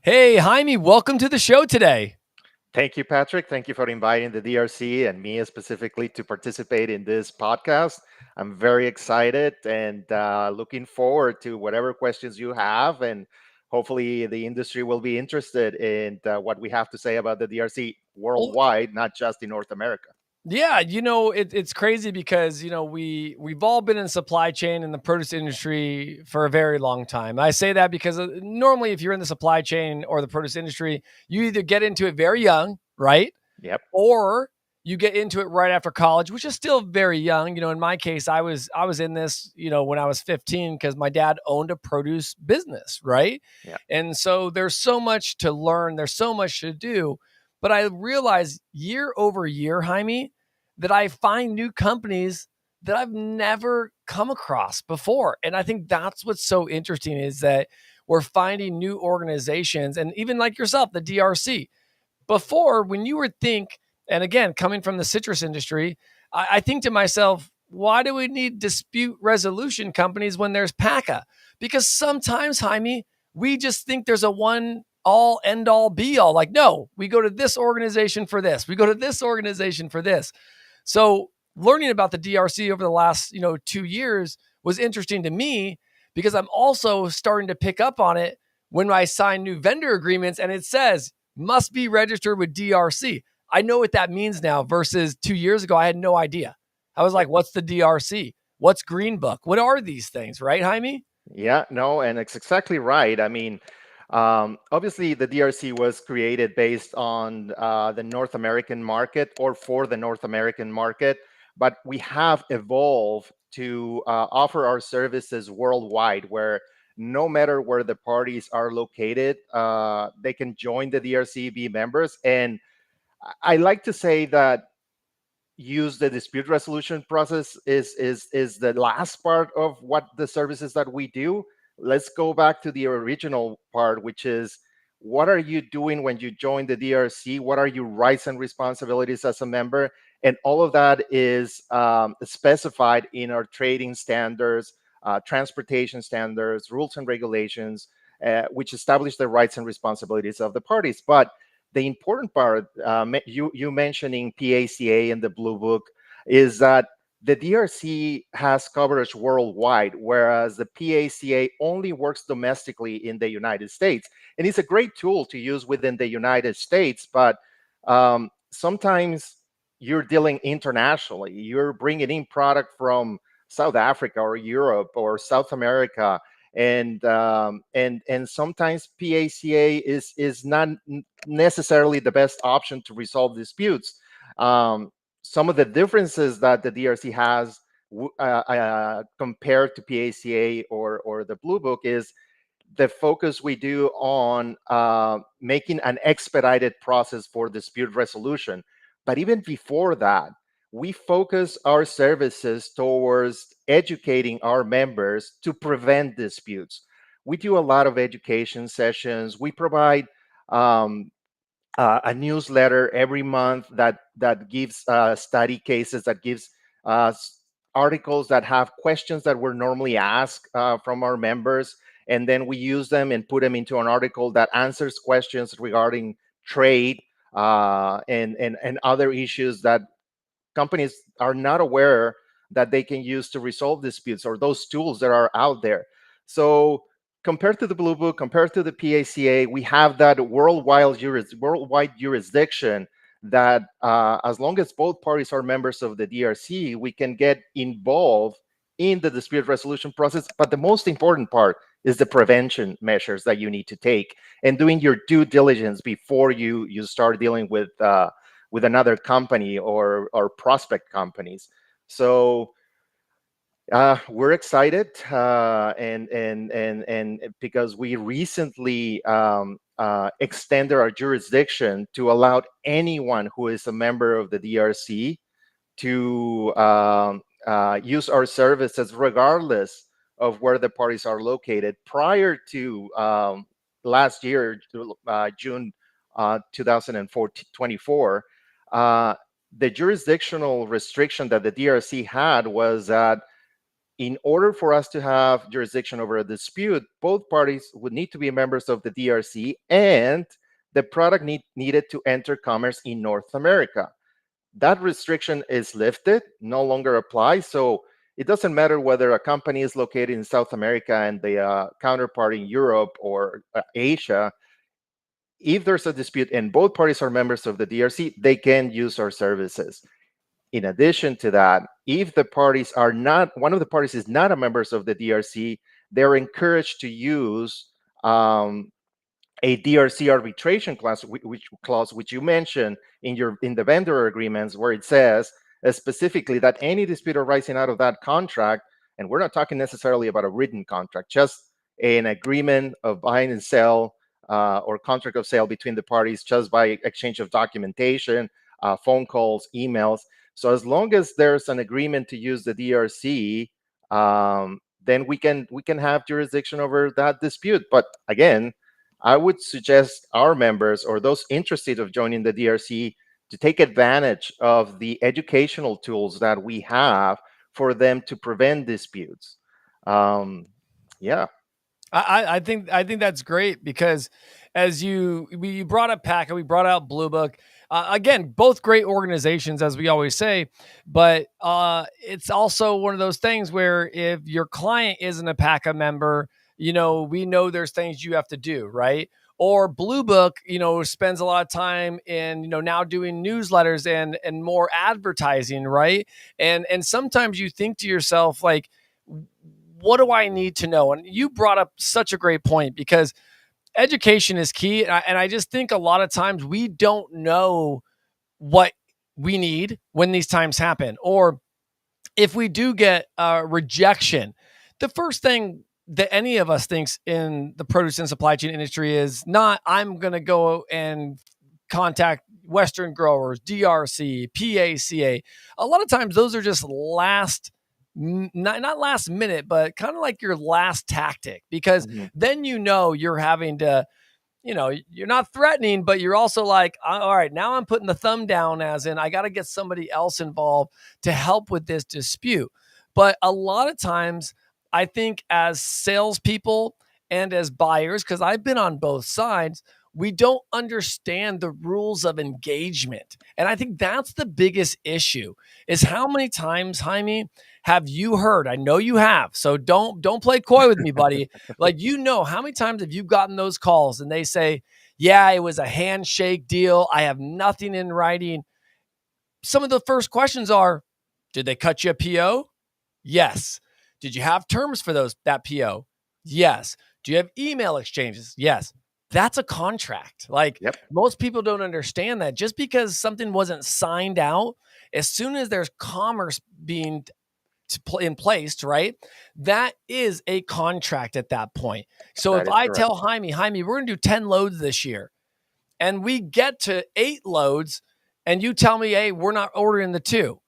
Hey, Jaime, welcome to the show today. Thank you, Patrick. Thank you for inviting the DRC and me specifically to participate in this podcast. I'm very excited and looking forward to whatever questions you have. And hopefully, the industry will be interested in what we have to say about the DRC Well, worldwide, not just in North America. yeah, it's crazy because we've all been in supply chain in the produce industry for a very long time. I say that because normally, if you're in the supply chain or the produce industry, you either get into it very young, right, Yep. or you get into it right after college, which is still very young. In my case, I was in this, when I was 15 because my dad owned a produce business, right? Yeah. And so there's so much to learn, there's so much to do. But I realize year over year, Jaime, that I find new companies that I've never come across before. And I think that's what's so interesting is that we're finding new organizations and even like yourself, the DRC. Before, when you would think, and again, coming from the citrus industry, I think to myself, why do we need dispute resolution companies when there's PACA? Because sometimes, Jaime, we just think there's a one all end all be all. Like, no, we go to this organization for this, we go to this organization for this. So learning about the DRC over the last, 2 years was interesting to me because I'm also starting to pick up on it when I sign new vendor agreements and it says must be registered with DRC. I know what that means now versus 2 years ago. I had no idea. I was like, what's the DRC? What's Green Book? What are these things, right, Jaime? Yeah, no, and it's exactly right. I mean, obviously, the DRC was created based on the North American market or for the North American market, but we have evolved to offer our services worldwide, where no matter where the parties are located, they can join the DRC, be members. And I like to say that use the dispute resolution process is the last part of what the services that we do. Let's go back to the original part, which is what are you doing when you join the DRC? What are your rights and responsibilities as a member? And all of that is specified in our trading standards, transportation standards, rules and regulations, which establish the rights and responsibilities of the parties. But the important part, you mentioning PACA and the Blue Book, is that the DRC has coverage worldwide, whereas the PACA only works domestically in the United States. And it's a great tool to use within the United States, but sometimes you're dealing internationally. You're bringing in product from South Africa or Europe or South America, and sometimes PACA is not necessarily the best option to resolve disputes. Some of the differences that the DRC has compared to PACA or the Blue Book is the focus we do on making an expedited process for dispute resolution. But even before that, we focus our services towards educating our members to prevent disputes. We do a lot of education sessions. We provide um, a newsletter every month that gives study cases, that gives uh, articles that have questions that were normally asked from our members, and then we use them and put them into an article that answers questions regarding trade and other issues that companies are not aware that they can use to resolve disputes, or those tools that are out there. So compared to the Blue Book, compared to the PACA, we have that worldwide jurisdiction that as long as both parties are members of the DRC, we can get involved in the dispute resolution process. But the most important part is the prevention measures that you need to take and doing your due diligence before you start dealing with another company or prospect companies. So we're excited, and because we recently extended our jurisdiction to allow anyone who is a member of the DRC to use our services regardless of where the parties are located. Prior to last year, June 2024, uh, the jurisdictional restriction that the DRC had was that in order for us to have jurisdiction over a dispute, both parties would need to be members of the DRC, and the product needed to enter commerce in North America. That restriction is lifted, no longer applies. So it doesn't matter whether a company is located in South America and the counterpart in Europe or Asia. If there's a dispute and both parties are members of the DRC, they can use our services. In addition to that, if the parties are not, one of the parties is not a members of the DRC, they're encouraged to use a DRC arbitration clause, which you mentioned in the vendor agreements, where it says specifically that any dispute arising out of that contract, and we're not talking necessarily about a written contract, just an agreement of buying and sell or contract of sale between the parties, just by exchange of documentation, phone calls, emails. So as long as there's an agreement to use the DRC, then we can have jurisdiction over that dispute. But again, I would suggest our members or those interested of joining the DRC to take advantage of the educational tools that we have for them to prevent disputes. Um, yeah. I think that's great because as we brought up PACA, we brought out Blue Book. Again, both great organizations, as we always say, but it's also one of those things where if your client isn't a PACA member, we know there's things you have to do, right? Or Blue Book, spends a lot of time in, now doing newsletters and more advertising, right? And sometimes you think to yourself, like, what do I need to know? And you brought up such a great point because education is key. And I just think a lot of times we don't know what we need when these times happen. Or if we do get rejection, the first thing that any of us thinks in the produce and supply chain industry is not, I'm going to go and contact Western growers, DRC, PACA. A lot of times those are just not last minute, but kind of like your last tactic, because Mhm. then you're having to, you're not threatening, but you're also like, all right, now I'm putting the thumb down, as in, I got to get somebody else involved to help with this dispute. But a lot of times, I think as salespeople and as buyers, because I've been on both sides, we don't understand the rules of engagement. And I think that's the biggest issue is how many times, Jaime, have you heard? I know you have. So don't play coy with me, buddy. Like, how many times have you gotten those calls and they say, yeah, it was a handshake deal. I have nothing in writing. Some of the first questions are, did they cut you a PO? Yes. Did you have terms for that PO? Yes. Do you have email exchanges? Yes. That's a contract. Like, Yep. most people don't understand that just because something wasn't signed out, as soon as there's commerce being in place, right? That is a contract at that point. So if That is I correct. tell Jaime, we're going to do 10 loads this year, and we get to 8 loads, and you tell me, hey, we're not ordering the 2,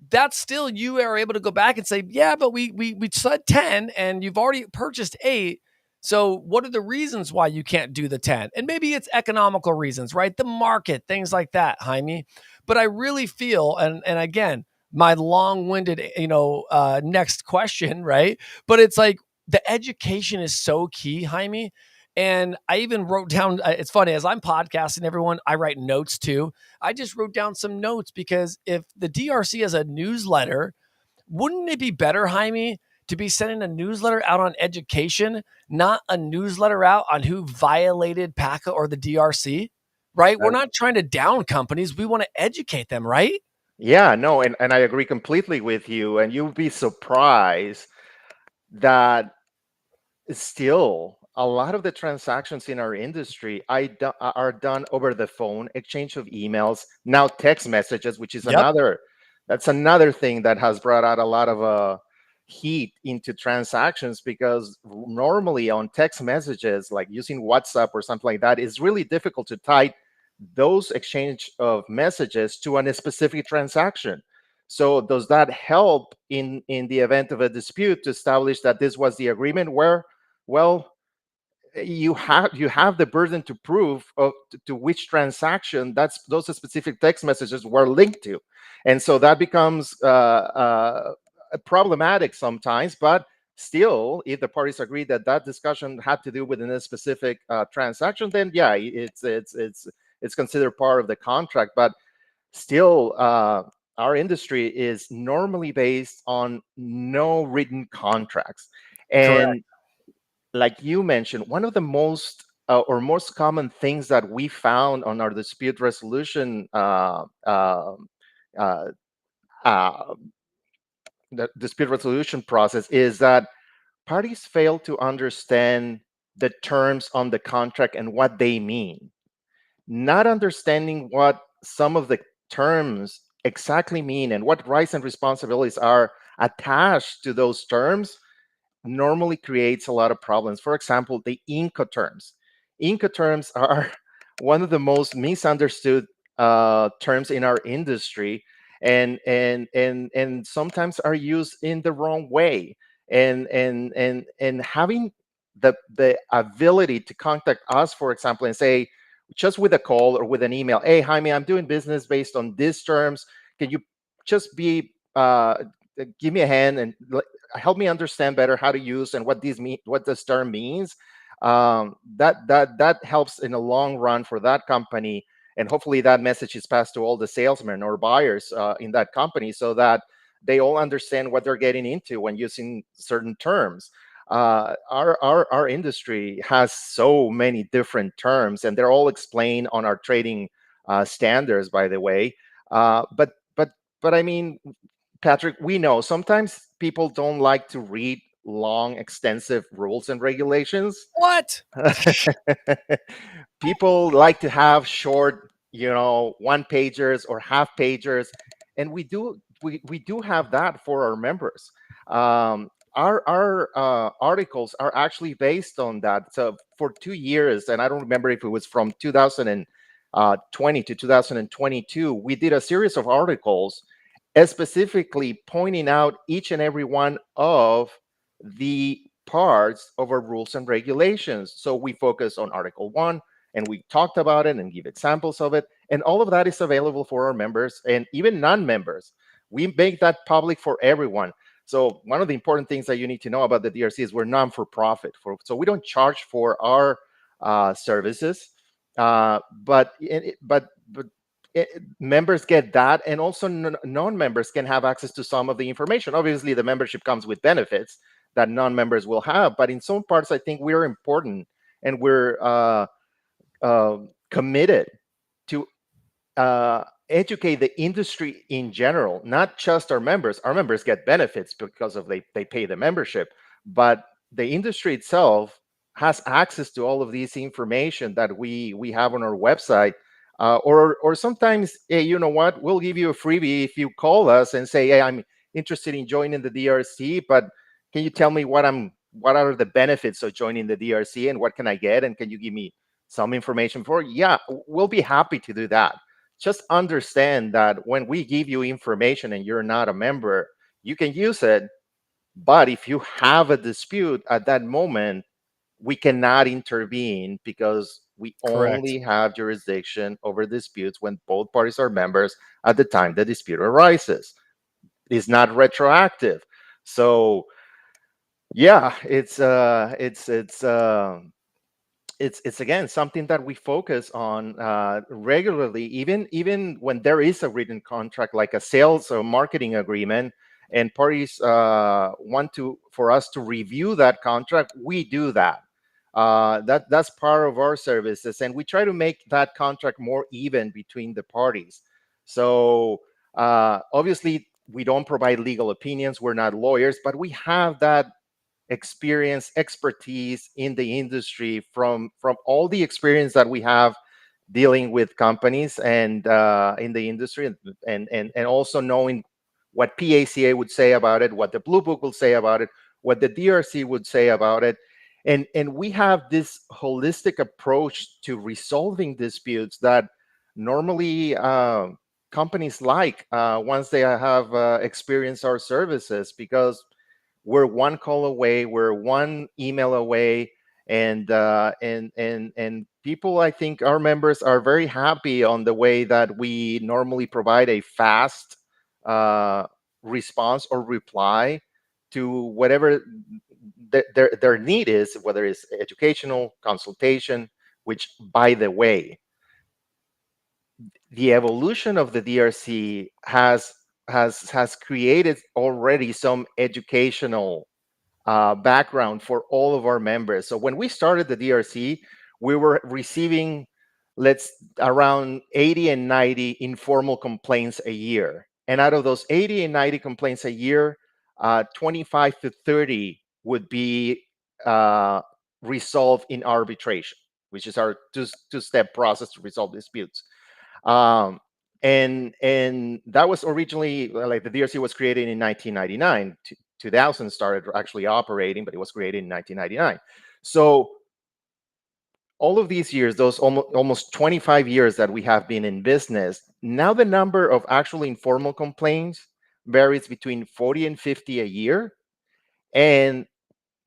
that's still, you are able to go back and say, yeah, but we said 10 and you've already purchased 8. So what are the reasons why you can't do the 10? And maybe it's economical reasons, right? The market, things like that, Jaime. But I really feel, and again, my long-winded, next question, right? But it's like the education is so key, Jaime. And I even wrote down, it's funny, as I'm podcasting, everyone, I write notes too. I just wrote down some notes because if the DRC has a newsletter, wouldn't it be better, Jaime, to be sending a newsletter out on education, not a newsletter out on who violated PACA or the DRC? Right? We're That- not trying to down companies. We want to educate them, right? yeah, no, and I agree completely with you. And you'll be surprised that still a lot of the transactions in our industry are done over the phone, exchange of emails, now text messages, which is Yep. another thing that has brought out a lot of heat into transactions, because normally on text messages, like using WhatsApp or something like that, is really difficult to tie those exchange of messages to a specific transaction. So does that help in the event of a dispute to establish that this was the agreement? Where, well, you have the burden to prove to which transaction those specific text messages were linked to, and so that becomes problematic sometimes, but still, if the parties agree that that discussion had to do with a specific transaction, then yeah, it's considered part of the contract. But still, our industry is normally based on no written contracts. Correct. And like you mentioned, one of the most or most common things that we found on our dispute resolution uh, uh, the dispute resolution process is that parties fail to understand the terms on the contract and what they mean. Not understanding what some of the terms exactly mean and what rights and responsibilities are attached to those terms normally creates a lot of problems. For example, the Incoterms. Incoterms are one of the most misunderstood terms in our industry, and sometimes are used in the wrong way. And having the ability to contact us, for example, and say, just with a call or with an email, hey Jaime, I'm doing business based on these terms. Can you just be give me a hand and help me understand better how to use and what these mean, what this term means. That helps in the long run for that company, and hopefully that message is passed to all the salesmen or buyers in that company, so that they all understand what they're getting into when using certain terms. Our industry has so many different terms, and they're all explained on our trading standards, by the way. But I mean, Patrick, we know sometimes people don't like to read long, extensive rules and regulations. What? People like to have short, one pagers or half pagers, and we do have that for our members. Our articles are actually based on that. So for 2 years, and I don't remember if it was from 2020 to 2022, we did a series of articles specifically pointing out each and every one of the parts of our rules and regulations. So we focus on Article 1 and we talked about it and give examples of it. And all of that is available for our members and even non members. We make that public for everyone. So one of the important things that you need to know about the DRC is we're non for profit. So we don't charge for our services, but members get that, and also non-members can have access to some of the information. Obviously, the membership comes with benefits that non-members will have, but in some parts, I think we're important and we're committed to educate the industry in general, not just our members. Our members get benefits because of they pay the membership, but the industry itself has access to all of these information that we have on our website. Or sometimes, hey, you know what? We'll give you a freebie if you call us and say, hey, I'm interested in joining the DRC, but can you tell me what are the benefits of joining the DRC and what can I get? And can you give me some information for it? Yeah, we'll be happy to do that. Just understand that when we give you information and you're not a member, you can use it. But if you have a dispute at that moment, we cannot intervene because we Correct. only have jurisdiction over disputes when both parties are members at the time the dispute arises. It's not retroactive. So yeah, it's again something that we focus on regularly, even when there is a written contract like a sales or marketing agreement, and parties want to for us to review that contract. We do that. That's part of our services, and we try to make that contract more even between the parties. So obviously we don't provide legal opinions, we're not lawyers, but we have that experience, expertise in the industry from all the experience that we have dealing with companies and in the industry, and also knowing what PACA would say about it, what the Blue Book will say about it, what the DRC would say about it. And we have this holistic approach to resolving disputes that normally companies like once they have experienced our services, because we're one call away, we're one email away, and people, I think our members are very happy on the way that we normally provide a fast response or reply to whatever their need is, whether it's educational, consultation, which, by the way, the evolution of the DRC has created already some educational background for all of our members. So when we started the DRC, we were receiving let's around 80 and 90 informal complaints a year. And out of those 80 and 90 complaints a year, 25 to 30 would be resolved in arbitration, which is our two-step process to resolve disputes. Um, and that was originally, like, the DRC was created in 1999. 2000 started actually operating, but it was created in 1999. So all of these years, those almost 25 years that we have been in business, now the number of actual informal complaints varies between 40 and 50 a year. And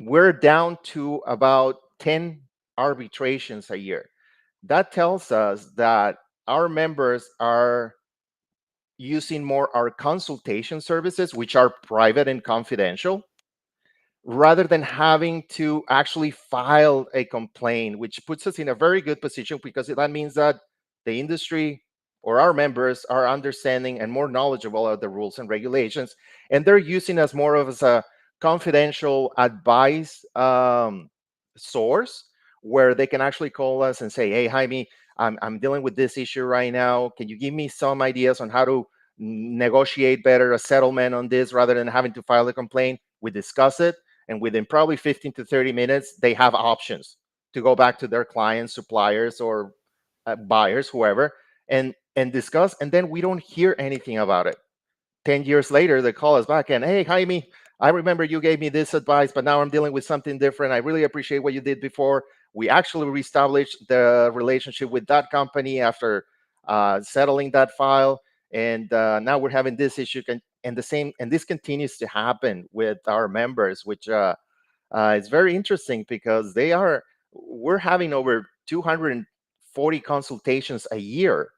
we're down to about 10 arbitrations a year. That tells us that our members are using more our consultation services, which are private and confidential, rather than having to actually file a complaint, which puts us in a very good position, because that means that the industry or our members are understanding and more knowledgeable of the rules and regulations, and they're using us more of as a confidential advice source, where they can actually call us and say, hey, Jaime, I'm dealing with this issue right now. Can you give me some ideas on how to negotiate better a settlement on this rather than having to file a complaint? We discuss it, and within probably 15 to 30 minutes, they have options to go back to their clients, suppliers, or buyers, whoever, and discuss. And then we don't hear anything about it. 10 years later, they call us back and, hey, Jaime, I remember you gave me this advice, but now I'm dealing with something different. I really appreciate what you did before. We actually reestablished the relationship with that company after settling that file. And now we're having this issue. And the same, and this continues to happen with our members, which it's very interesting, because we're having over 240 consultations a year,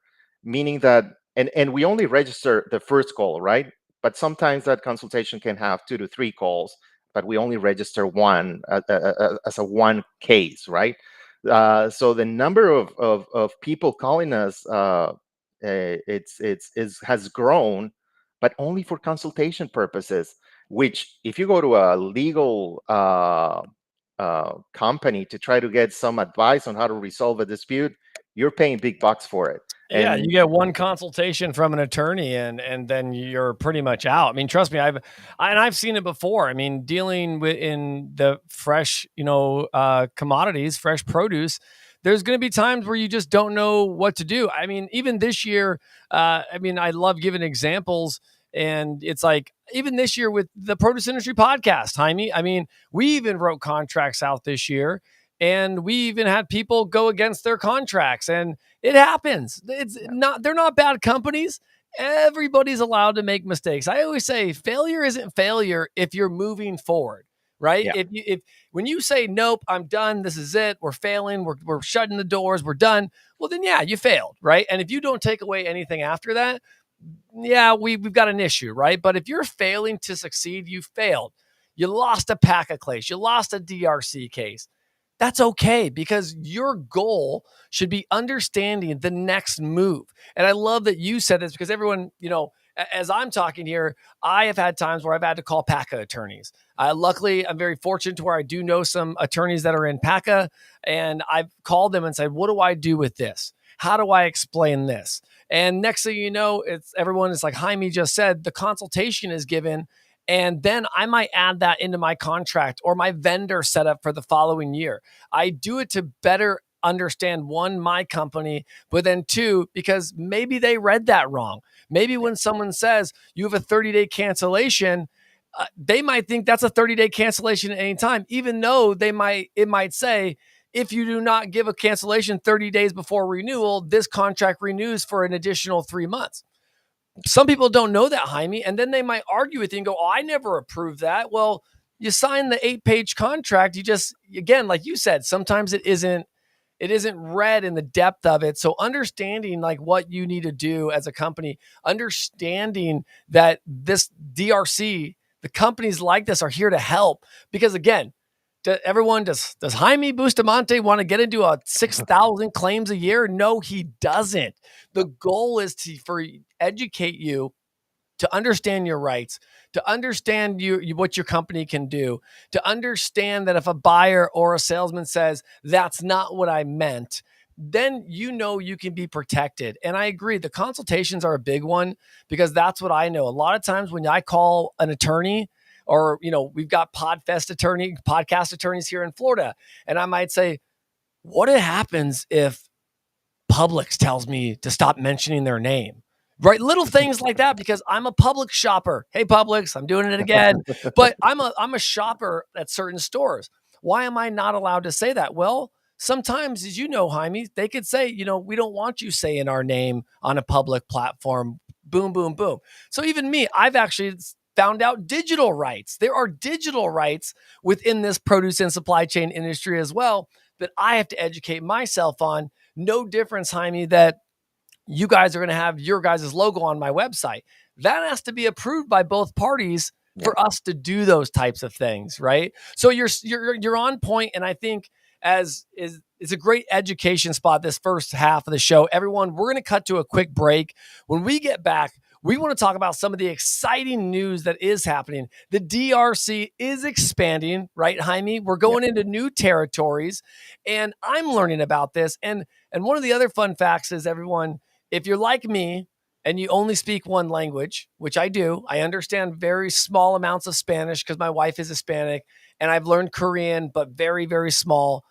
meaning that, and we only register the first call, right? But sometimes that consultation can have 2 to 3 calls, but we only register one as a one case, right? So the number of people calling us, has grown, but only for consultation purposes. Which, if you go to a legal company to try to get some advice on how to resolve a dispute, you're paying big bucks for it. Yeah, you And get one consultation from an attorney, and then you're pretty much out. I mean, trust me, I've seen it before. I mean, dealing with in the fresh, commodities, fresh produce, there's going to be times where you just don't know what to do. I mean, even this year, I mean, I love giving examples, and it's like even this year with the produce industry podcast, Jaime. I mean, we even wrote contracts out this year, and we even had people go against their contracts, and it happens. It's not, they're not bad companies. Everybody's allowed to make mistakes. I always say failure isn't failure if you're moving forward, right? yeah, If when you say nope, I'm done, this is it, we're failing, we're shutting the doors, we're done. Well, then yeah, you failed, right? And if you don't take away anything after that, yeah, we've got an issue, right? But if you're failing to succeed, you failed. You lost a pack of case, you lost a DRC case. That's okay, because your goal should be understanding the next move. And I love that you said this, because everyone, as I'm talking here, I have had times where I've had to call PACA attorneys. Luckily, I'm very fortunate to where I do know some attorneys that are in PACA, and I've called them and said, what do I do with this? How do I explain this? And next thing you know, it's everyone is like Jaime just said, the consultation is given. And then I might add that into my contract or my vendor setup for the following year. I do it to better understand, one, my company, but then two, because maybe they read that wrong. Maybe when someone says you have a 30-day cancellation, they might think that's a 30-day cancellation at any time, even though it might say, if you do not give a cancellation 30 days before renewal, this contract renews for an additional 3 months. Some people don't know that, Jaime, and then they might argue with you and go, oh, I never approved that. Well, you signed the 8-page contract. You just, again, like you said, sometimes it isn't It isn't read in the depth of it. So understanding like what you need to do as a company, understanding that this DRC, the companies like this are here to help. Because again, does Jaime Bustamante want to get into a 6,000 claims a year? No, he doesn't. The goal is for educate you to understand your rights, to understand what your company can do, to understand that if a buyer or a salesman says, that's not what I meant, then you can be protected. And I agree, the consultations are a big one because that's what I know. A lot of times when I call an attorney, or we've got podcast attorneys here in Florida, and I might say, what happens if Publix tells me to stop mentioning their name? Right, little things like that, because I'm a Publix shopper. Hey, Publix, I'm doing it again. But I'm a shopper at certain stores. Why am I not allowed to say that? Well, sometimes, as you know, Jaime, they could say, we don't want you saying our name on a public platform. Boom, boom, boom. So even me, I've actually found out digital rights. There are digital rights within this produce and supply chain industry as well that I have to educate myself on. No difference, Jaime, that you guys are going to have your guys' logo on my website. That has to be approved by both parties for us to do those types of things, right? So you're on point, and I think it's a great education spot this first half of the show. Everyone, we're going to cut to a quick break. When we get back, we want to talk about some of the exciting news that is happening. The DRC is expanding, right, Jaime? We're going into new territories, and I'm learning about this. And one of the other fun facts is, everyone, if you're like me and you only speak one language, which I do, I understand very small amounts of Spanish because my wife is Hispanic, and I've learned Korean, but very, very small.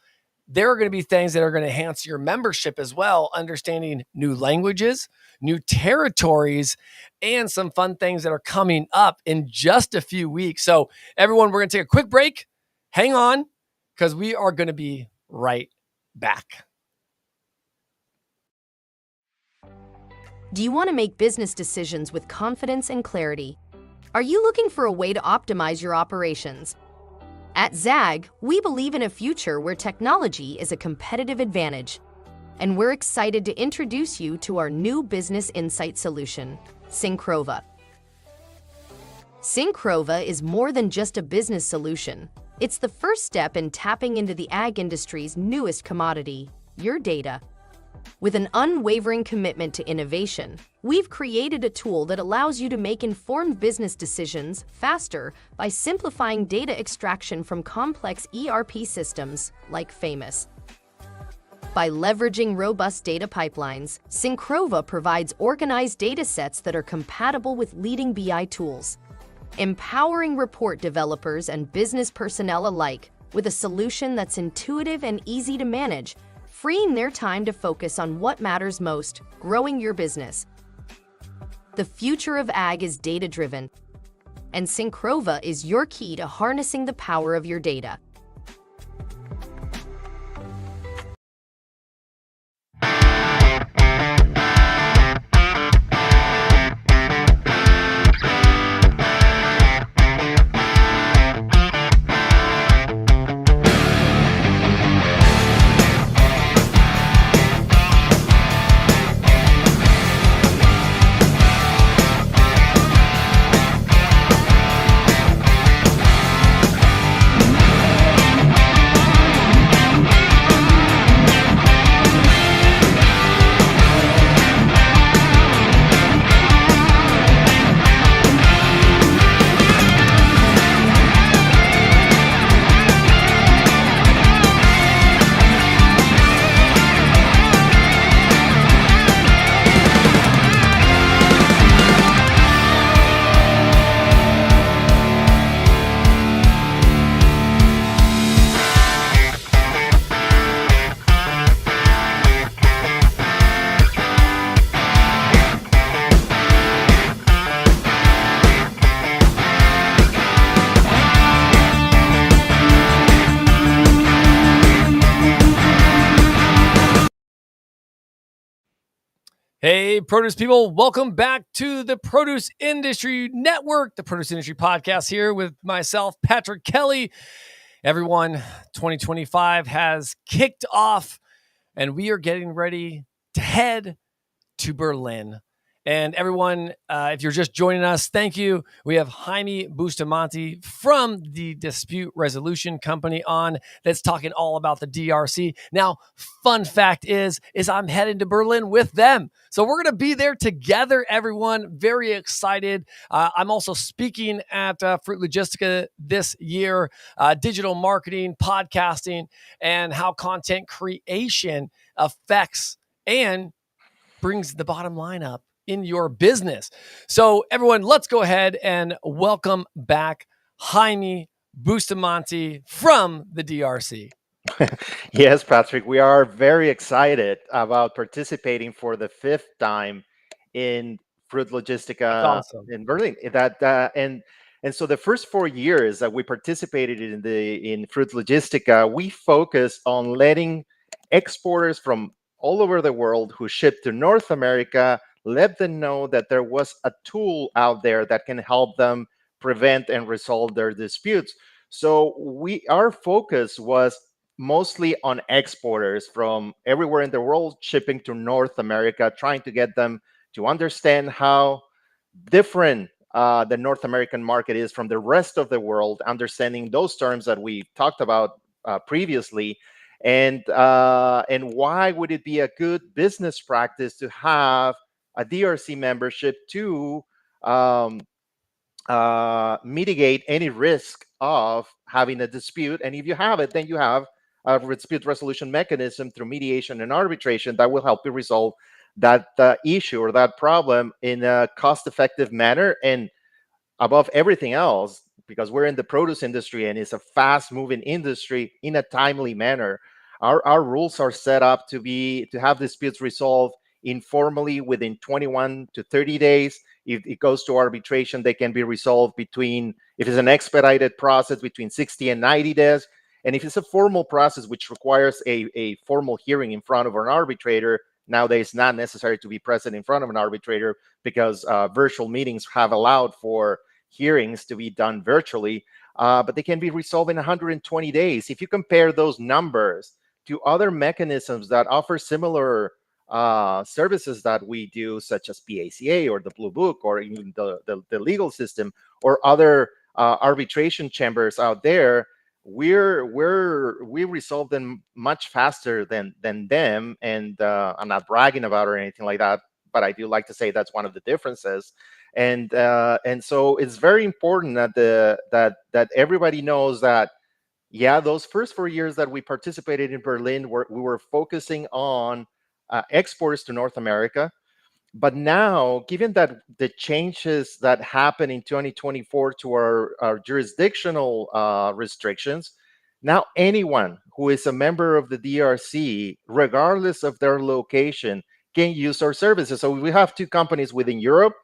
There are going to be things that are going to enhance your membership as well, understanding new languages, new territories, and some fun things that are coming up in just a few weeks. So everyone, we're going to take a quick break. Hang on, because we are going to be right back. Do you want to make business decisions with confidence and clarity? Are you looking for a way to optimize your operations? At ZAG, we believe in a future where technology is a competitive advantage, and we're excited to introduce you to our new business insight solution, Syncrova. Syncrova is more than just a business solution. It's the first step in tapping into the ag industry's newest commodity, your data. With an unwavering commitment to innovation, we've created a tool that allows you to make informed business decisions faster by simplifying data extraction from complex ERP systems like Famous. By leveraging robust data pipelines, Syncrova provides organized data sets that are compatible with leading BI tools, empowering report developers and business personnel alike with a solution that's intuitive and easy to manage, freeing their time to focus on what matters most, growing your business. The future of ag is data-driven, and Syncrova is your key to harnessing the power of your data. Hey, produce people, welcome back to the Produce Industry Network, the Produce Industry Podcast, here with myself, Patrick Kelly. Everyone, 2025 has kicked off. and we are getting ready to head to Berlin. And everyone, if you're just joining us, thank you. We have Jaime Bustamante from the Dispute Resolution Company on that's talking all about the DRC. Now, fun fact is I'm heading to Berlin with them. So we're going to be there together, everyone. Very excited. I'm also speaking at Fruit Logistica this year, digital marketing, podcasting, and how content creation affects and brings the bottom line up in your business. So everyone, let's go ahead and welcome back Jaime Bustamante from the DRC. Yes, Patrick, we are very excited about participating for the fifth time in Fruit That's Logistica awesome. in Berlin. And so the first 4 years that we participated in Fruit Logistica, we focused on letting exporters from all over the world who ship to North America let them know that there was a tool out there that can help them prevent and resolve their disputes. So our focus was mostly on exporters from everywhere in the world shipping to North America, trying to get them to understand how different the North American market is from the rest of the world, understanding those terms that we talked about previously, and why would it be a good business practice to have a DRC membership to um, mitigate any risk of having a dispute. And if you have it, then you have a dispute resolution mechanism through mediation and arbitration that will help you resolve that issue or that problem in a cost-effective manner. And above everything else, because we're in the produce industry and it's a fast-moving industry, in a timely manner. Our rules are set up to have disputes resolved informally within 21 to 30 days. If it goes to arbitration, they can be resolved if it's an expedited process, between 60 and 90 days. And if it's a formal process, which requires a formal hearing in front of an arbitrator, nowadays not necessary to be present in front of an arbitrator, because virtual meetings have allowed for hearings to be done virtually, but they can be resolved in 120 days. If you compare those numbers to other mechanisms that offer similar services that we do, such as PACA or the Blue Book, or even the legal system, or other arbitration chambers out there, we resolve them much faster than them. And I'm not bragging about it or anything like that, but I do like to say that's one of the differences. And so it's very important that everybody knows that, yeah, those first 4 years that we participated in Berlin, we were focusing on exports to North America. But now, given that the changes that happen in 2024 to our jurisdictional restrictions, now anyone who is a member of the DRC, regardless of their location, can use our services. So we have two companies within Europe,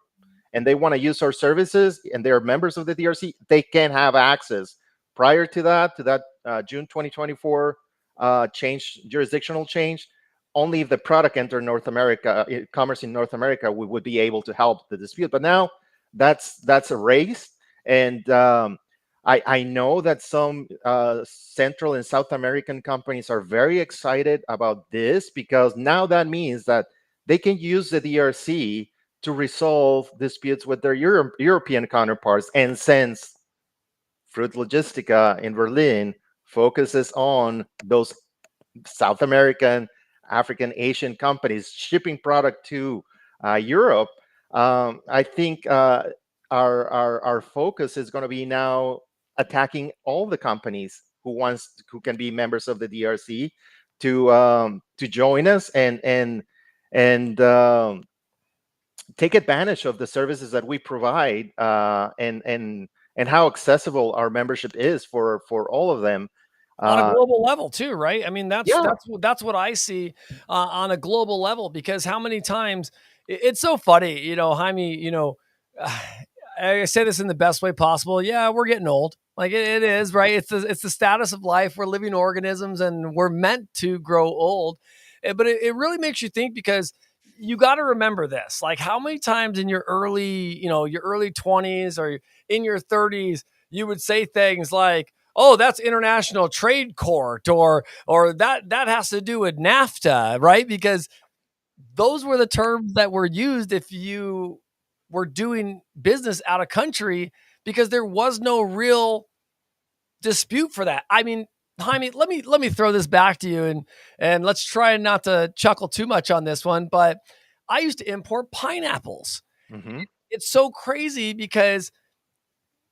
and they want to use our services, and they're members of the DRC, they can have access. Prior to that June 2024 jurisdictional change, only if the product entered North America, commerce in North America, we would be able to help the dispute. But now that's erased. And I know that some Central and South American companies are very excited about this, because now that means that they can use the DRC to resolve disputes with their European counterparts. And since Fruit Logistica in Berlin focuses on those South American, African, Asian companies shipping product to Europe, I think our focus is going to be now attacking all the companies who can be members of the DRC to join us and take advantage of the services that we provide, and how accessible our membership is for all of them. On a global level too, right? I mean, Yeah, that's what I see on a global level, because how many times it's so funny, Jaime, I say this in the best way possible. Yeah, we're getting old. Like it is, right? It's the status of life. We're living organisms, and we're meant to grow old. But it really makes you think, because you got to remember this. Like, how many times in your early 20s or in your 30s, you would say things like, oh, that's international trade court, or that has to do with NAFTA, right? Because those were the terms that were used if you were doing business out of country, because there was no real dispute for that. I mean, Jaime, let me throw this back to you, and let's try not to chuckle too much on this one, but I used to import pineapples. Hmm. It's so crazy because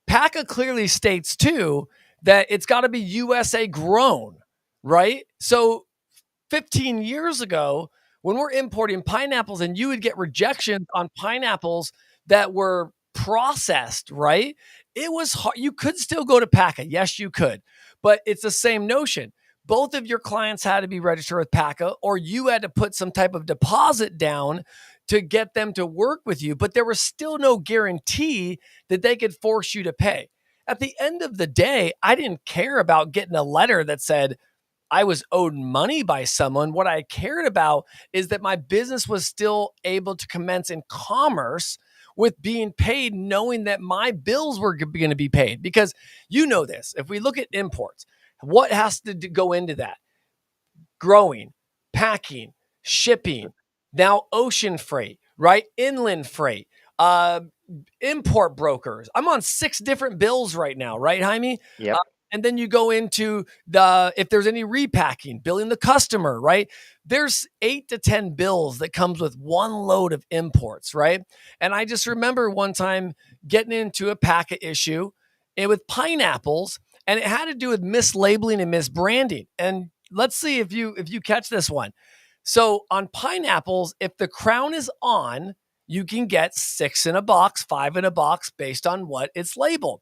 PACA clearly states too that it's got to be USA grown, right? So 15 years ago, when we're importing pineapples and you would get rejections on pineapples that were processed, right? It was hard. You could still go to PACA. Yes, you could. But it's the same notion. Both of your clients had to be registered with PACA, or you had to put some type of deposit down to get them to work with you. But there was still no guarantee that they could force you to pay. At the end of the day, I didn't care about getting a letter that said, I was owed money by someone. What I cared about is that my business was still able to commence in commerce with being paid, knowing that my bills were going to be paid. Because you know this, if we look at imports, what has to go into that? Growing, packing, shipping, now ocean freight, right? Inland freight, import brokers. I'm on 6 different bills right now, right, Jaime? Uh, Yep. and then you go into if there's any repacking, billing the customer, right? There's 8 to 10 bills that comes with one load of imports, right? And I just remember one time getting into a packet issue with pineapples, and it had to do with mislabeling and misbranding. And let's see if you catch this one. So on pineapples, if the crown is on, you can get 6 in a box, 5 in a box based on what it's labeled.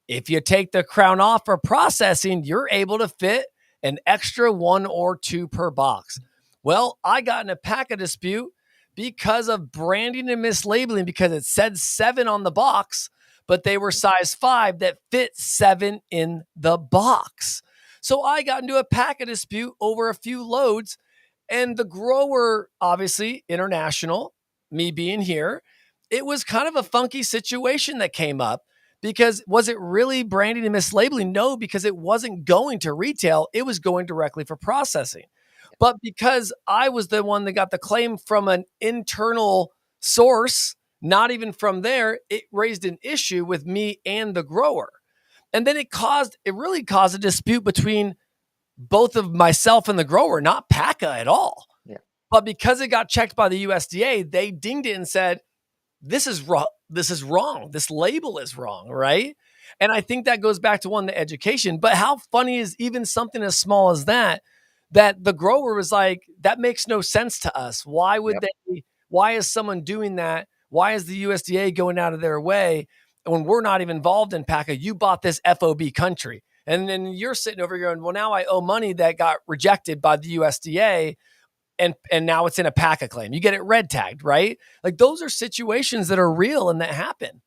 If you take the crown off for processing, you're able to fit an extra 1 or 2 per box. Well, I got in a packet dispute because of branding and mislabeling, because it said 7 on the box, but they were size 5 that fit 7 in the box. So I got into a packet dispute over a few loads, and the grower, obviously international, me being here, it was kind of a funky situation that came up. Because was it really branding and mislabeling? No, because it wasn't going to retail. It was going directly for processing. But because I was the one that got the claim from an internal source, not even from there, it raised an issue with me and the grower. And then it really caused a dispute between both of myself and the grower, not PACA at all. Yeah. But because it got checked by the USDA, they dinged it and said, this is wrong. This is wrong. This label is wrong, right? And I think that goes back to the education. But how funny is even something as small as that, that the grower was like, that makes no sense to us. Why would Yep. why is someone doing that? Why is the USDA going out of their way when we're not even involved in PACA? You bought this FOB country. And then you're sitting over here going, well, now I owe money that got rejected by the USDA, and now it's in a PACA claim. You get it red tagged, right? Like those are situations that are real and that happen.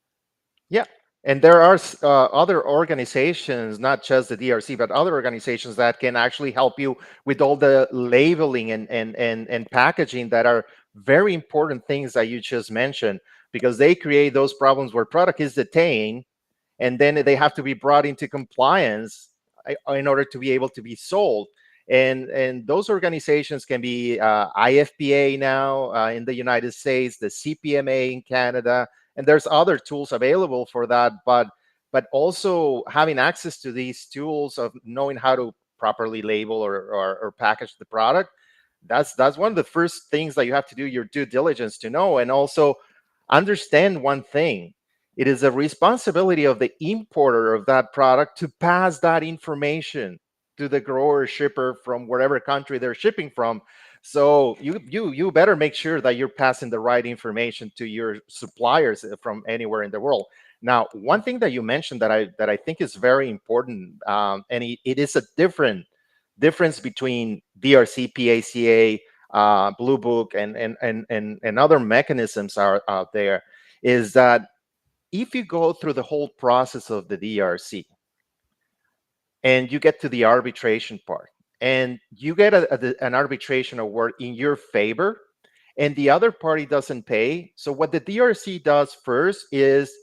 Yeah. And there are other organizations, not just the DRC, but other organizations that can actually help you with all the labeling and packaging that are very important things that you just mentioned, because they create those problems where product is detained and then they have to be brought into compliance in order to be able to be sold. And those organizations can be IFPA now in the United States, the CPMA in Canada, and there's other tools available for that. But also having access to these tools of knowing how to properly label or package the product, that's one of the first things that you have to do your due diligence to know. And also understand one thing: it is a responsibility of the importer of that product to pass that information to the grower shipper from whatever country they're shipping from. So you better make sure that you're passing the right information to your suppliers from anywhere in the world. Now, one thing that you mentioned that I think is very important, and it is a difference between DRC, PACA, Blue Book, and other mechanisms are out there, is that if you go through the whole process of the DRC and you get to the arbitration part and you get an arbitration award in your favor and the other party doesn't pay, so what the DRC does first is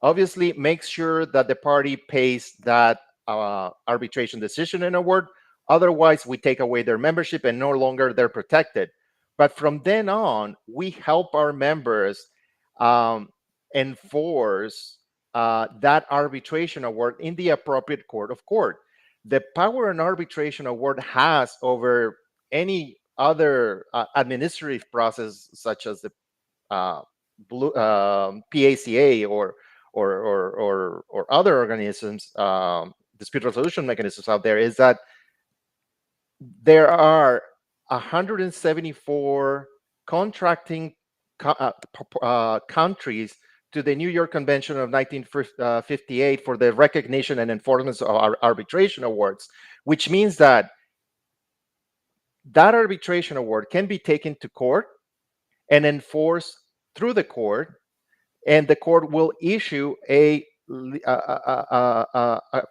obviously make sure that the party pays that arbitration decision and award. Otherwise, we take away their membership and no longer they're protected. But from then on, we help our members um, enforce that arbitration award in the appropriate court of court. The power an arbitration award has over any other administrative process, such as the PACA or other organisms, dispute resolution mechanisms out there, is that there are 174 contracting countries to the New York Convention of 1958 for the recognition and enforcement of our arbitration awards, which means that that arbitration award can be taken to court and enforced through the court, and the court will issue a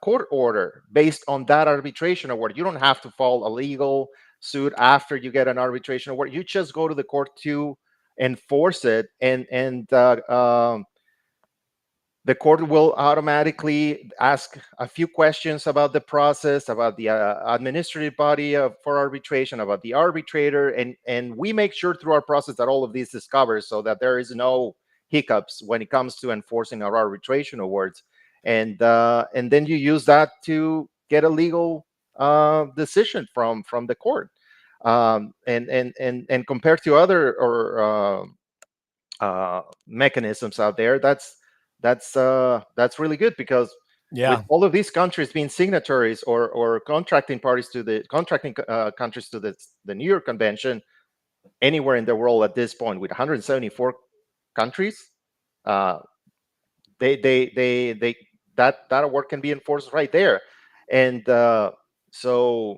court order based on that arbitration award. You don't have to file a legal suit after you get an arbitration award. You just go to the court to enforce it, and the court will automatically ask a few questions about the process, about the administrative body for arbitration, about the arbitrator, and we make sure through our process that all of these is covered, so that there is no hiccups when it comes to enforcing our arbitration awards. And then you use that to get a legal decision from the court. And compared to other or mechanisms out there, that's really good, because with all of these countries being signatories or contracting parties to the contracting countries to the New York Convention, anywhere in the world at this point, with 174 countries, they that award can be enforced right there. And so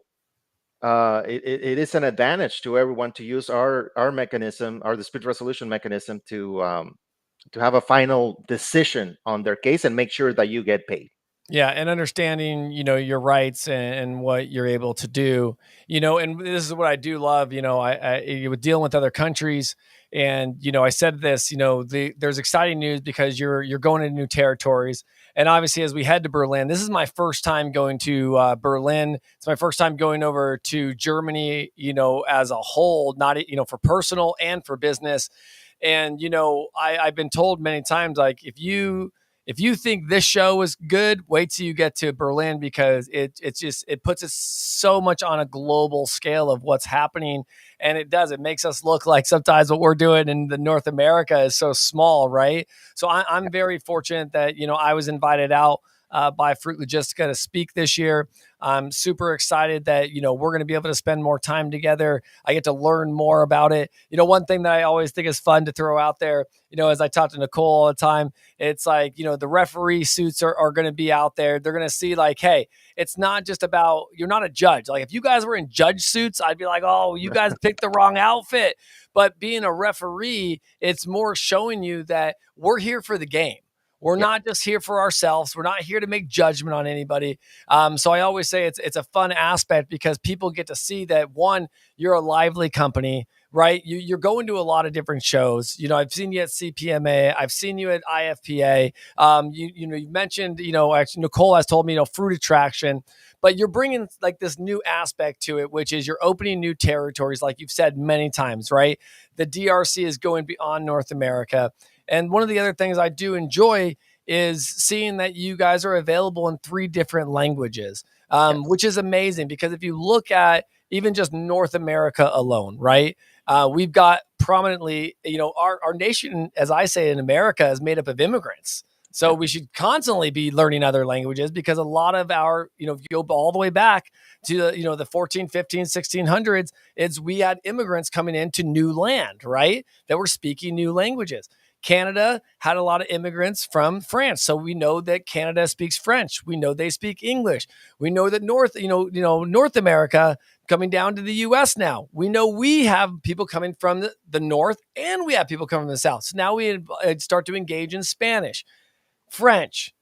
it is an advantage to everyone to use our mechanism, our dispute resolution mechanism, to have a final decision on their case and make sure that you get paid. Yeah, and understanding, your rights and what you're able to do, and this is what I do love, I with dealing with other countries, and I said this, there's exciting news because you're going into new territories, and obviously as we head to Berlin, this is my first time going to Berlin. It's my first time going over to Germany, as a whole, not for personal and for business, and I've been told many times, like, if you think this show is good, wait till you get to Berlin, because it puts us so much on a global scale of what's happening. And it makes us look like sometimes what we're doing in the North America is so small, right? So I'm very fortunate that, I was invited out by Fruit Logistica to speak this year. I'm super excited that, we're going to be able to spend more time together. I get to learn more about it. One thing that I always think is fun to throw out there, as I talk to Nicole all the time, it's like, the referee suits are going to be out there. They're going to see, like, hey, it's not just about, you're not a judge. Like, if you guys were in judge suits, I'd be like, oh, you guys picked the wrong outfit. But being a referee, it's more showing you that we're here for the game. We're not just here for ourselves. We're not here to make judgment on anybody. So I always say it's a fun aspect, because people get to see that, one, you're a lively company, right? You're going to a lot of different shows. I've seen you at CPMA. I've seen you at IFPA. You mentioned, actually Nicole has told me, Fruit Attraction, but you're bringing like this new aspect to it, which is you're opening new territories, like you've said many times, right? The DRC is going beyond North America. And one of the other things I do enjoy is seeing that you guys are available in 3 different languages, which is amazing, because if you look at even just North America alone, right? We've got prominently, our nation, as I say, in America, is made up of immigrants. So we should constantly be learning other languages, because a lot of our, if you go all the way back to the 14, 15, 1600s, we had immigrants coming into new land, right? That were speaking new languages. Canada had a lot of immigrants from France. So we know that Canada speaks French. We know they speak English. We know that North America coming down to the US now. We know we have people coming from the North, and we have people coming from the South. So now we start to engage in Spanish, French,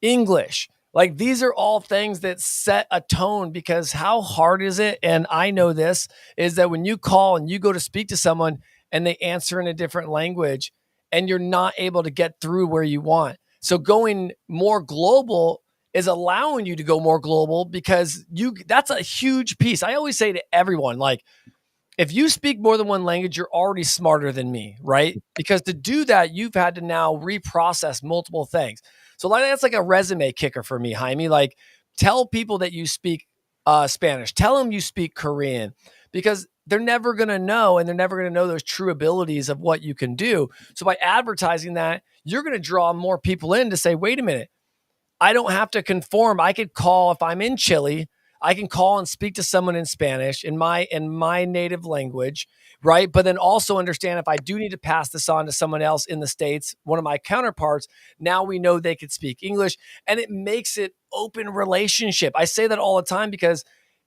English. Like, these are all things that set a tone, because how hard is it? And I know this is that when you call and you go to speak to someone and they answer in a different language, and you're not able to get through where you want. So going more global is allowing you to go more global because that's a huge piece. I always say to everyone, like, if you speak more than one language, you're already smarter than me, right? Because to do that, you've had to now reprocess multiple things. So like that's like a resume kicker for me, Jaime. Like, tell people that you speak Spanish. Tell them you speak Korean because they're never going to know, and they're never going to know those true abilities of what you can do. So by advertising that, you're going to draw more people in to say, wait a minute, I don't have to conform. I could call if I'm in Chile. I can call and speak to someone in Spanish in my native language, right? But then also understand if I do need to pass this on to someone else in the States, one of my counterparts, now we know they could speak English, and it makes it open relationship. I say that all the time because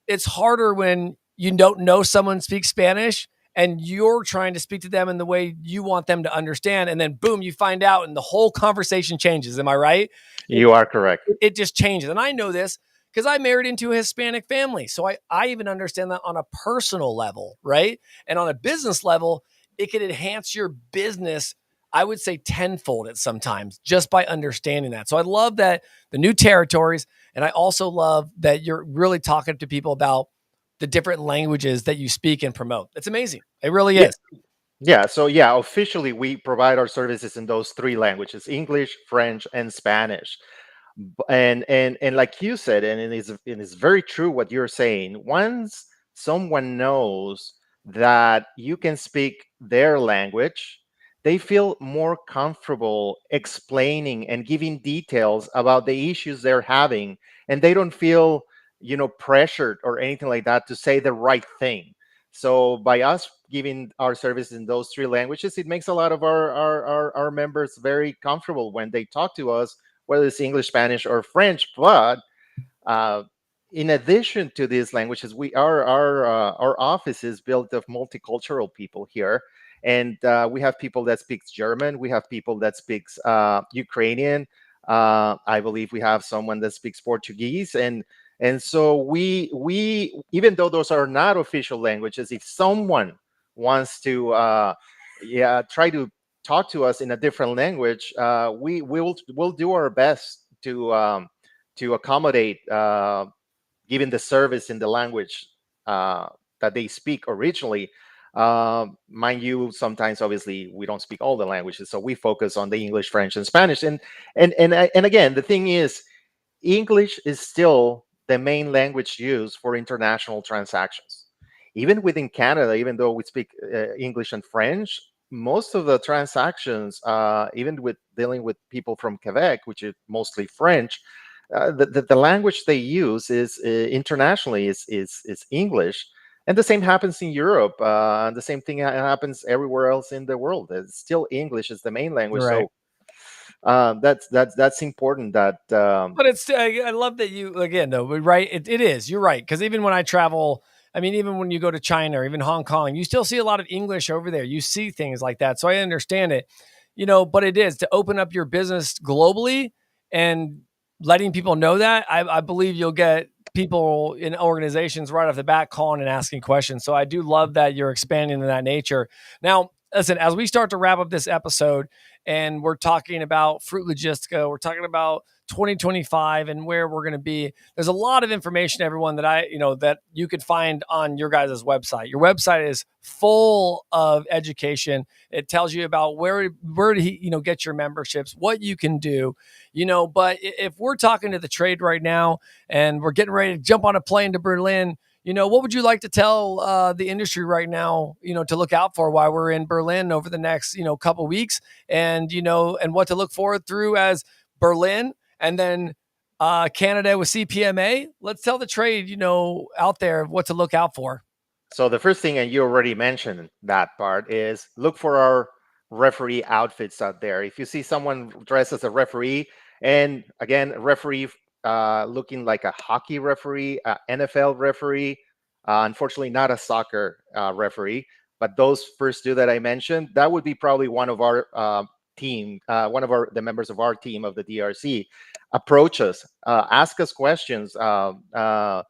it's harder when you don't know someone speaks Spanish and you're trying to speak to them in the way you want them to understand, and then boom, you find out and the whole conversation changes. Am I right? You are correct. It just changes. And I know this because I married into a Hispanic family. So I even understand that on a personal level, right? And on a business level, it can enhance your business, I would say tenfold at sometimes just by understanding that. So I love that the new territories. And I also love that you're really talking to people about the different languages that you speak and promote. It's amazing. It really Yeah. is. Yeah. So yeah, officially we provide our services in those three languages: English, French, and Spanish. And like you said, and it is very true what you're saying. Once someone knows that you can speak their language, they feel more comfortable explaining and giving details about the issues they're having, and they don't feel, pressured or anything like that to say the right thing. So by us giving our service in those three languages, it makes a lot of our members very comfortable when they talk to us, whether it's English, Spanish, or French. But uh, in addition to these languages, our office is built of multicultural people here, and we have people that speaks German. We have people that speaks Ukrainian. I believe we have someone that speaks Portuguese, and so we even though those are not official languages, if someone wants to try to talk to us in a different language, we'll do our best to accommodate giving the service in the language uh, that they speak originally. Mind you, sometimes obviously we don't speak all the languages, so we focus on the English, French, and Spanish. And again, the thing is, English is still the main language used for international transactions. Even within Canada, even though we speak English and French, most of the transactions, even with dealing with people from Quebec, which is mostly French, the language they use is internationally is English, and the same happens in Europe. And the same thing happens everywhere else in the world. It's still English is the main language. Right. So that's important. That But it's I love that you again though, but right, it is. You're right. Because even when I travel, I mean, even when you go to China or even Hong Kong, you still see a lot of English over there. You see things like that. So I understand it, but it is to open up your business globally and letting people know that. I believe you'll get people in organizations right off the bat calling and asking questions. So I do love that you're expanding in that nature. Now, listen, as we start to wrap up this episode, and we're talking about Fruit Logistica, we're talking about 2025 and where we're going to be. There's a lot of information, everyone, that you could find on your guys' website. Your website is full of education. It tells you about where to get your memberships, what you can do, but if we're talking to the trade right now and we're getting ready to jump on a plane to Berlin, what would you like to tell the industry right now, to look out for while we're in Berlin over the next, couple weeks, and what to look forward through as Berlin and then Canada with CPMA? Let's tell the trade, out there what to look out for. So the first thing, and you already mentioned that part, is look for our referee outfits out there. If you see someone dressed as a referee, and again, a referee looking like a hockey referee, NFL referee, unfortunately not a soccer referee, but those first two that I mentioned, that would be probably one of our team, one of the members of our team of the DRC. Approach us, ask us questions. We're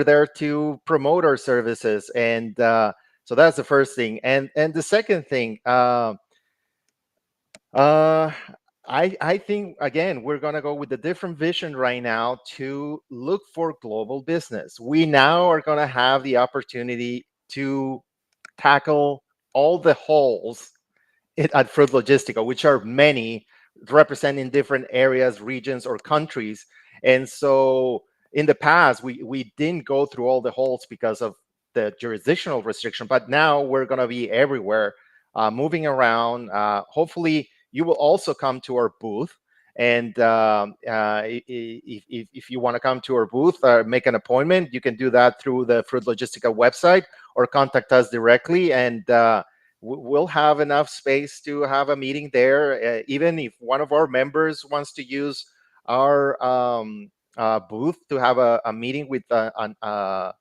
there to promote our services, and so that's the first thing. And the second thing, I think again we're gonna go with a different vision right now to look for global business. We now are gonna have the opportunity to tackle all the holes at Fruit Logistica, which are many, representing different areas, regions, or countries. And so in the past, we didn't go through all the holes because of the jurisdictional restriction, but now we're going to be everywhere, moving around. Hopefully, you will also come to our booth. And if you want to come to our booth, make an appointment, you can do that through the Fruit Logistica website or contact us directly. And we'll have enough space to have a meeting there. Even if one of our members wants to use our booth to have a meeting with a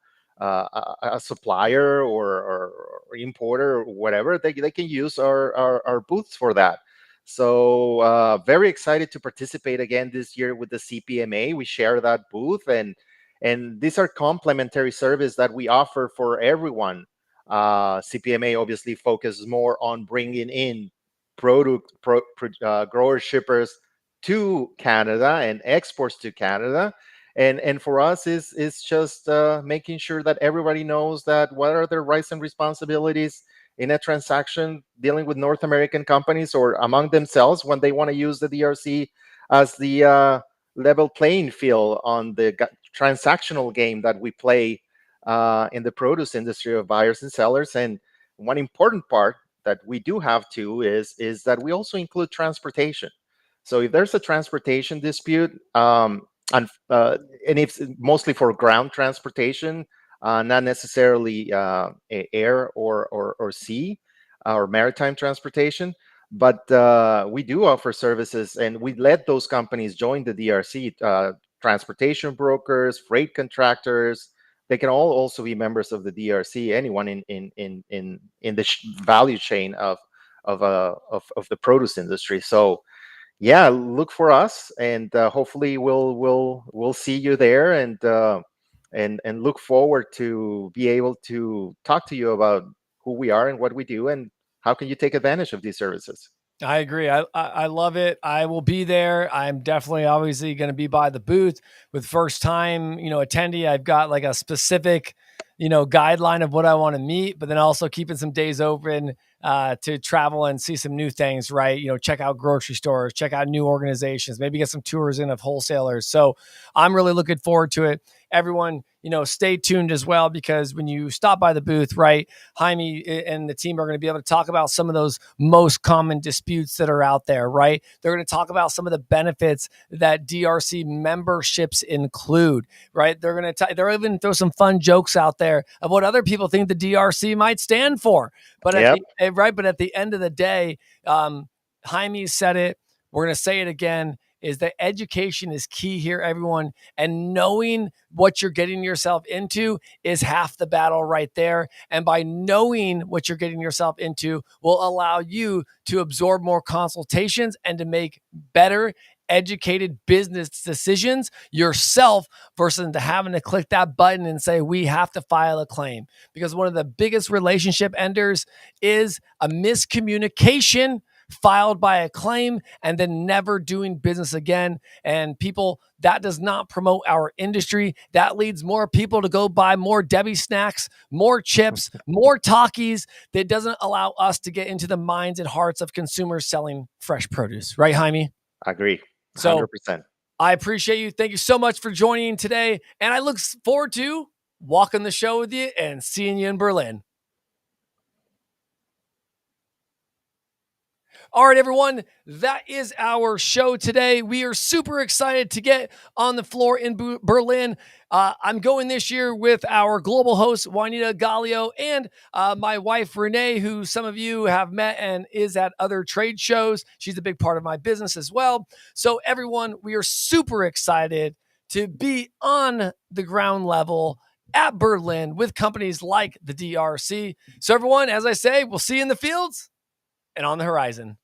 supplier or importer or whatever, they can use our booths for that. So very excited to participate again this year with the CPMA. We share that booth, and these are complementary service that we offer for everyone. CPMA obviously focuses more on bringing in grower shippers to Canada and exports to Canada. And for us is just making sure that everybody knows that what are their rights and responsibilities in a transaction dealing with North American companies or among themselves when they want to use the DRC as the level playing field on the transactional game that we play in the produce industry of buyers and sellers. And one important part that we do have too is that we also include transportation. So if there's a transportation dispute, and it's mostly for ground transportation, not necessarily air or sea or maritime transportation, but we do offer services, and we let those companies join the DRC. Transportation brokers, freight contractors, they can all also be members of the DRC. Anyone in the value chain of the produce industry. So yeah, look for us, and hopefully we'll see you there, and look forward to be able to talk to you about who we are and what we do and how can you take advantage of these services. I agree. I love it. I will be there. I'm definitely obviously going to be by the booth with first time, attendee. I've got like a specific, guideline of what I want to meet, but then also keeping some days open to travel and see some new things, right? Check out grocery stores, check out new organizations, maybe get some tours in of wholesalers. So I'm really looking forward to it. Everyone, stay tuned as well, because when you stop by the booth, right, Jaime and the team are going to be able to talk about some of those most common disputes that are out there, right? They're going to talk about some of the benefits that DRC memberships include, right? They're even throw some fun jokes out there of what other people think the DRC might stand for. But Yep. But at the end of the day, Jaime said it. We're going to say it again, is that education is key here, everyone. And knowing what you're getting yourself into is half the battle right there. And by knowing what you're getting yourself into will allow you to absorb more consultations and to make better educated business decisions yourself versus to having to click that button and say, we have to file a claim. Because one of the biggest relationship enders is a miscommunication filed by a claim and then never doing business again. And people, that does not promote our industry. That leads more people to go buy more Debbie snacks, more chips, more Takis. That doesn't allow us to get into the minds and hearts of consumers selling fresh produce. Right, Jaime? I agree. 100%. So I appreciate you. Thank you so much for joining today. And I look forward to walking the show with you and seeing you in Berlin. All right, everyone, that is our show today. We are super excited to get on the floor in Berlin. I'm going this year with our global host, Juanita Gallio, and my wife, Renee, who some of you have met and is at other trade shows. She's a big part of my business as well. So everyone, we are super excited to be on the ground level at Berlin with companies like the DRC. So everyone, as I say, we'll see you in the fields and on the horizon.